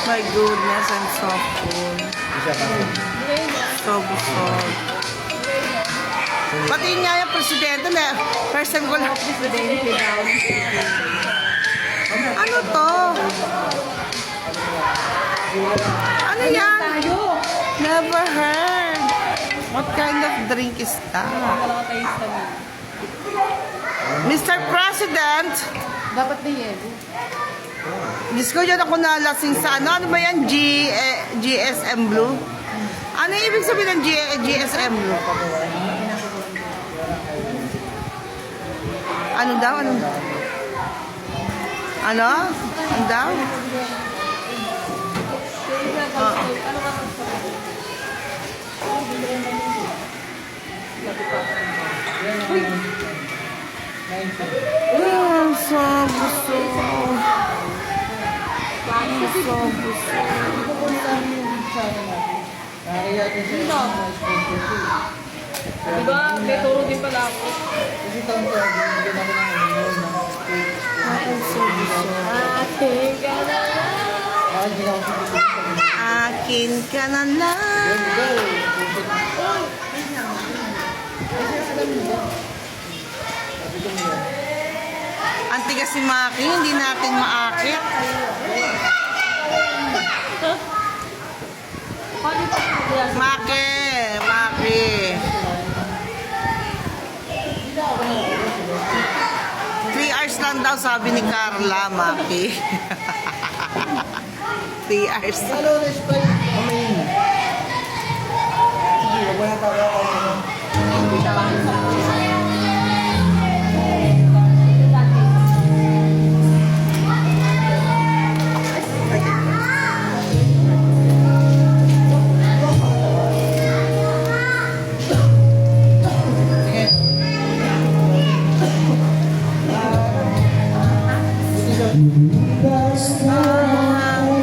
My goodness, I'm so full. So busog. Pati nga yung presidente na first time ko lang. Ano to? Ano yan? Never heard. What kind of drink is that? Mr. President! Dapat na yan. Diyos ko, dyan ako nalasing sa ano? Ano ba yan? GSM Blue? Ano yung ibig sabihin ng GSM Blue? Ano daw? Ano? Ano? Ano daw? So busog. So Diba? May turo din pala ako. akin ka na lang. Ang tigas si Maki, hindi natin maakit. Maki, Maki. 3 hours lang daw sabi ni Carla, Maki. 3 hours.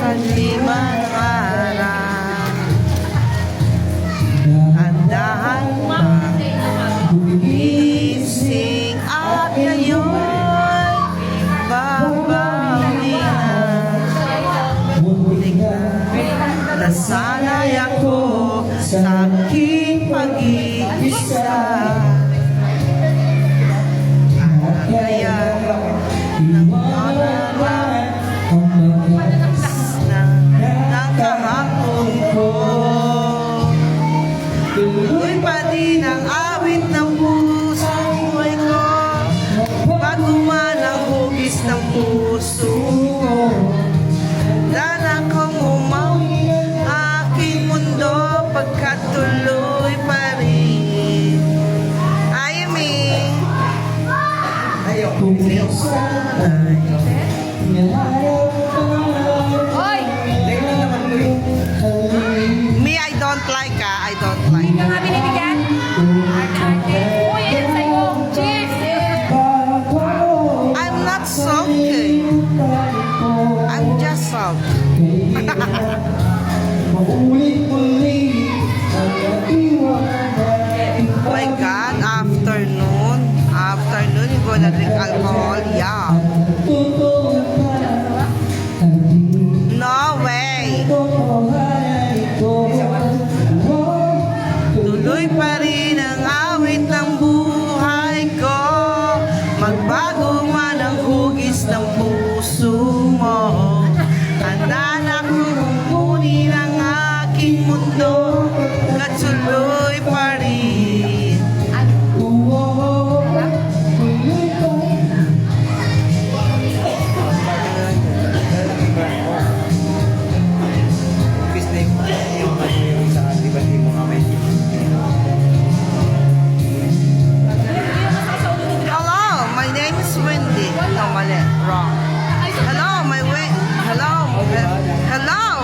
Paglimang araw, andahan pagising at ngayon babawi na. Nasanay ako sa aking pag-iisa. Kaya nakahapon ko, tuloy pa din ang awit ng puso ko. Bago man ang hugis ng puso ko, dala kong umawi aking mundo pagkat tuloy pa rin. Ayaming me, I don't like I don't like. Hindi ka nga binibigyan? Uy, yan sa'yo. Cheers! I'm not sulky. I'm just soft. My God, afternoon, you're gonna drink alcohol? Yeah. No way. Tuloy pa rin ang awit ng buhay ko, magbago man ang hugis ng puso mo. Handa na kong humunin ang aking mundo, katuloy pa rin. Hello, my name is Wendy. No, mali. Wrong. Hello,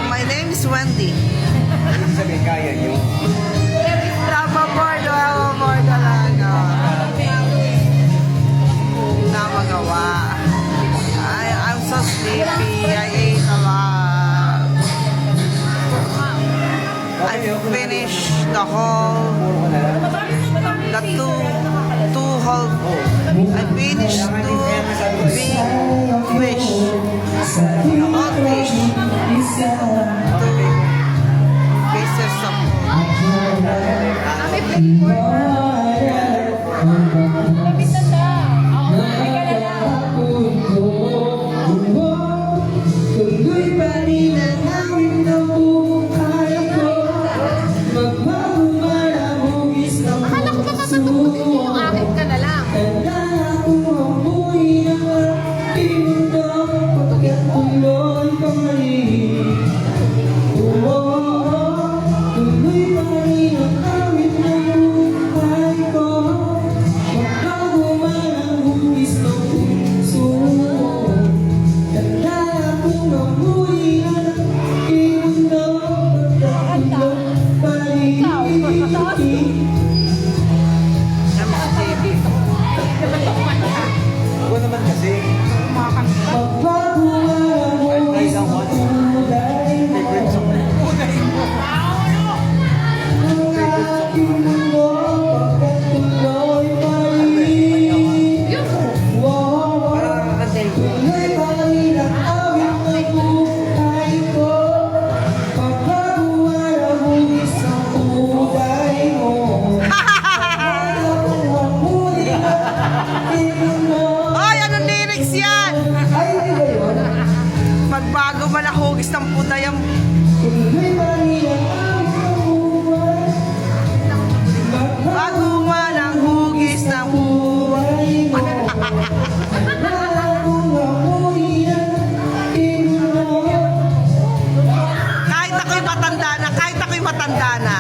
my name is Wendy. Napaboard lang. Na magawa. I'm so sleepy. I ate a lot. I finished the whole, the two whole, I finished 2 big fish. All fish. bago man nahugis ng puta yung... Bago man ang hugis ng buhay mo. Kahit ako'y matanda na, kahit ako'y matanda na.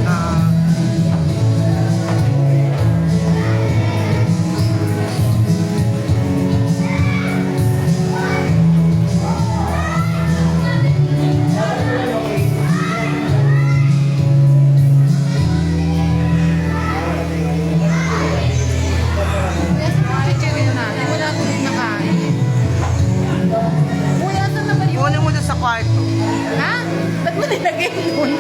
Ah. Chichirin natin. Wala ko rin nakain. Kuya, saan naman yun? Kunin mo na sa kwarto. Ha? Ba't mo nilagay yun?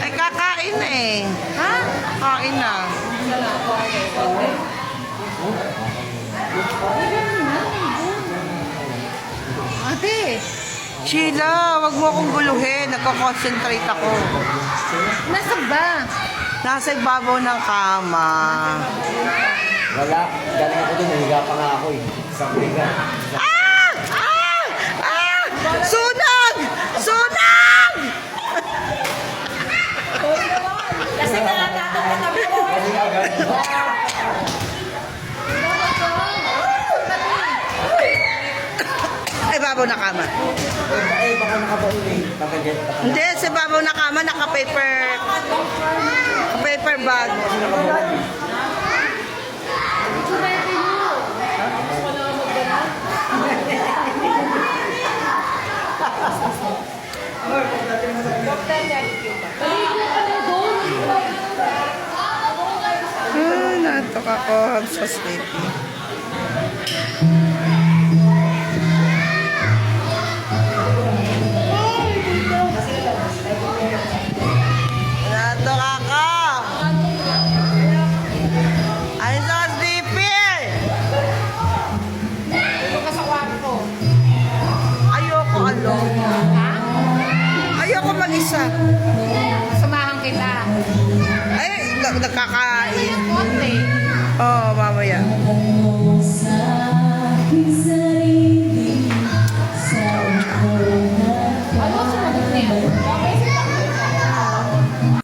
Ay, kakain na eh. Ha? Kain na. Ate, Sheila, wag mo akong guluhin. Nagko-concentrate ako. nasaan ba? Nasa ibabaw ng kama. Wala. Galing ako dun. Nahiga pa nga ako eh. Isang higa. Ah! Ah! Ah! Sunog! Sunog! Kasi nakakatabi ko. Ay, babaw na kama. Eh, baka nakabaon eh. Nakajet. Hindi, sa babaw na kama, naka-paper bag. Ah, natok ako. I'm so sleepy. Natok ako. I'm so sleepy. Ito ka sa kwarto. Ayoko alone. Ha? Ayoko mag-isa. Samahan kita. Ay, nagkakain. Konti. Oo, mamaya. Ano sumagot niya?